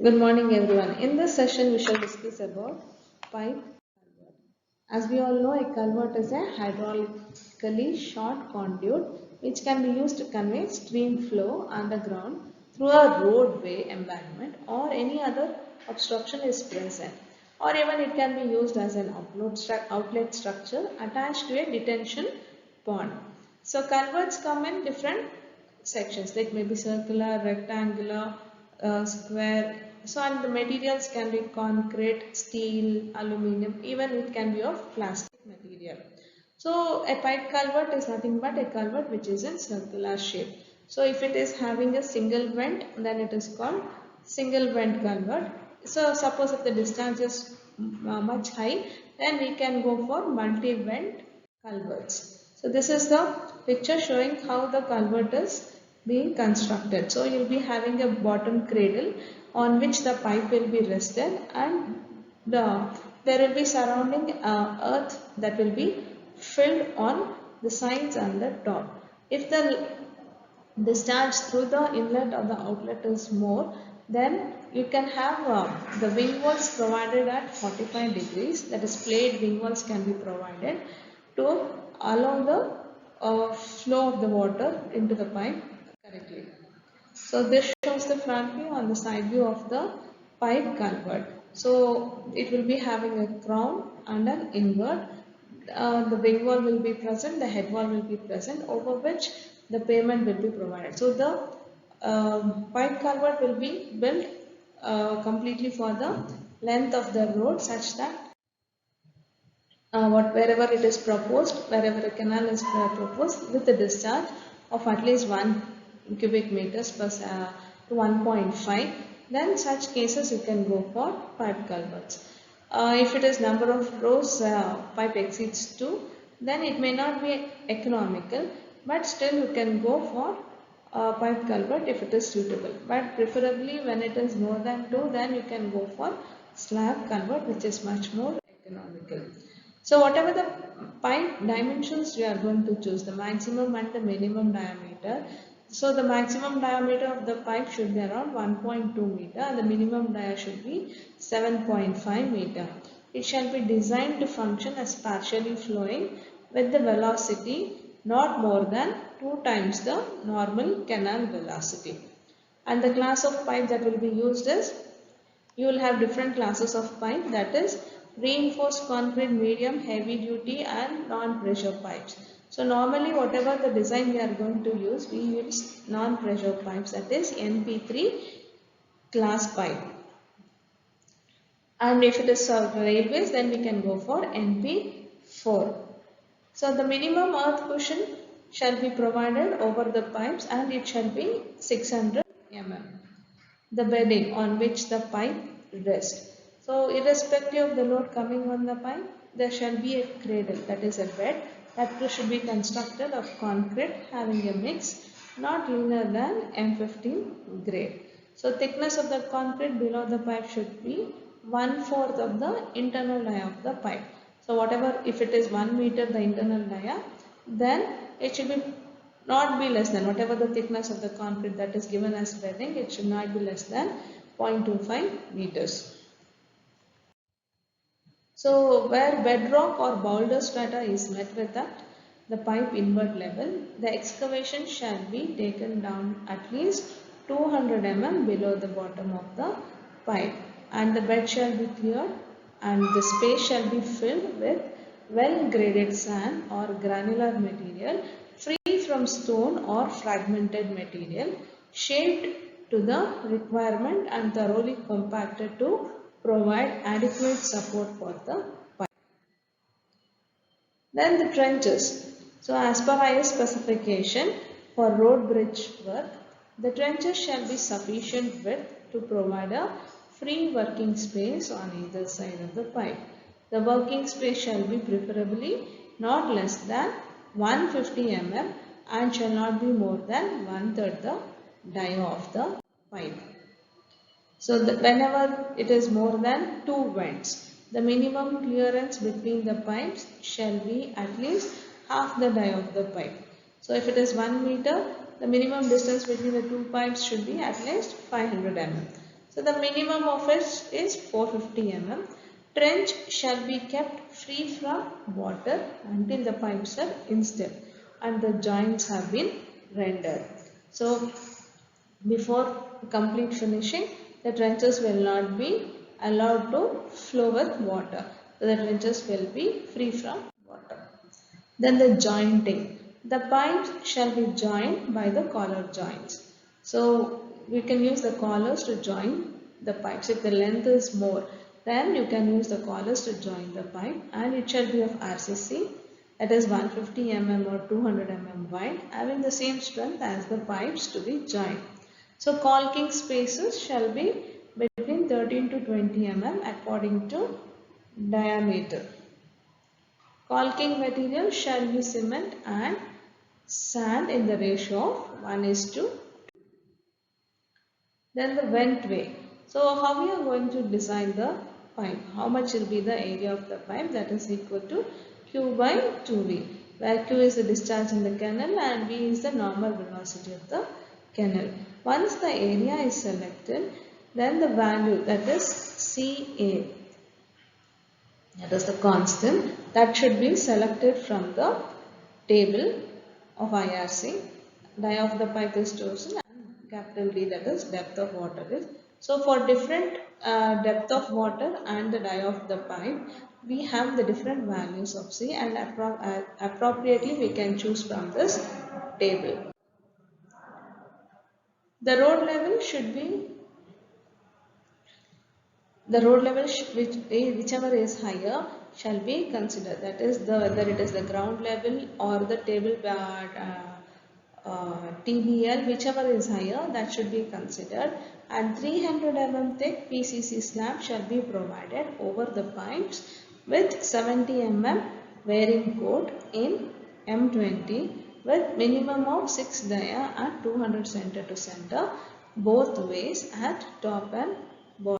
Good morning, everyone. In this session, we shall discuss about pipe culvert. As we all know, a culvert is a hydraulically short conduit which can be used to convey stream flow underground through a roadway embankment or any other obstruction is present. Or even it can be used as an outlet structure attached to a detention pond. So culverts come in different sections, like maybe circular, rectangular, square. So and the materials can be concrete, steel, aluminum, even it can be of plastic material. So a pipe culvert is nothing but a culvert which is in circular shape. So if it is having a single vent, then it is called single vent culvert. So suppose if the distance is much high, then we can go for multi-vent culverts. So this is the picture showing how the culvert is being constructed. So you will be having a bottom cradle on which the pipe will be rested, and there will be surrounding earth that will be filled on the sides and the top. If the discharge through the inlet or the outlet is more, then you can have the wing walls provided at 45 degrees, that is plate wing walls can be provided to allow the flow of the water into the pipe correctly. So this shows the front view and the side view of the pipe culvert. So it will be having a crown and an invert. The wing wall will be present, the head wall will be present, over which the pavement will be provided. So the pipe culvert will be built completely for the length of the road, such that wherever it is proposed, wherever a canal is proposed, with a discharge of at least 1 cubic meters per to 1.5, then such cases you can go for pipe culverts. If it is number of rows pipe exceeds 2, then it may not be economical, but still you can go for pipe culvert if it is suitable. But preferably when it is more than 2, then you can go for slab culvert, which is much more economical. So whatever the pipe dimensions we are going to choose, the maximum and the minimum diameter. So the maximum diameter of the pipe should be around 1.2 meter and the minimum dia should be 7.5 meter. It shall be designed to function as partially flowing with the velocity not more than 2 times the normal canal velocity. And the class of pipe that will be used is, you will have different classes of pipe, that is reinforced concrete, medium, heavy duty and non-pressure pipes. So normally whatever the design we are going to use, we use non-pressure pipes, that is NP3 class pipe. And if it is railways, then we can go for NP4. So the minimum earth cushion shall be provided over the pipes and it shall be 600 mm. The bedding on which the pipe rests. So irrespective of the load coming on the pipe, there shall be a cradle, that is a bed, that should be constructed of concrete having a mix not leaner than M15 grade. So thickness of the concrete below the pipe should be 1/4 of the internal dia of the pipe. So whatever, if it is 1 meter the internal dia, then it should be not be less than, whatever the thickness of the concrete that is given as bedding, it should not be less than 0.25 meters. So where bedrock or boulder strata is met with the pipe invert level, the excavation shall be taken down at least 200 mm below the bottom of the pipe, and the bed shall be cleared and the space shall be filled with well graded sand or granular material free from stone or fragmented material, shaped to the requirement and thoroughly compacted to provide adequate support for the pipe. Then the trenches. So as per IS specification for road bridge work, the trenches shall be sufficient width to provide a free working space on either side of the pipe. The working space shall be preferably not less than 150 mm and shall not be more than 1/3 the dia of the pipe. So whenever it is more than 2 vents, the minimum clearance between the pipes shall be at least half the dia of the pipe. So if it is 1 meter, the minimum distance between the two pipes should be at least 500 mm. So the minimum of it is 450 mm. Trench shall be kept free from water until the pipes are installed and the joints have been rendered. So before complete finishing, the trenches will not be allowed to flow with water. So the trenches will be free from water. Then the jointing. The pipes shall be joined by the collar joints. So we can use the collars to join the pipes. If the length is more, then you can use the collars to join the pipe, and it shall be of RCC, that is 150 mm or 200 mm wide, having the same strength as the pipes to be joined. So caulking spaces shall be between 13 to 20 mm according to diameter. Caulking material shall be cement and sand in the ratio of 1:2. Then the vent way. So how we are going to design the pipe? How much will be the area of the pipe? That is equal to Q by 2V, where Q is the discharge in the canal and V is the normal velocity of the canal. Once the area is selected, then the value, that is CA, that is the constant, that should be selected from the table of IRC. Dia of the pipe is chosen and capital D, that is depth of water is. So for different depth of water and the dia of the pipe, we have the different values of C, and appropriately we can choose from this table. The road level should be the road level whichever is higher shall be considered, that is whether it is the ground level or the table TBL, whichever is higher, that should be considered, and 300 mm thick PCC slab shall be provided over the pipes with 70 mm wearing coat in M20 with minimum of 6 dia at 200 center to center both ways at top and bottom.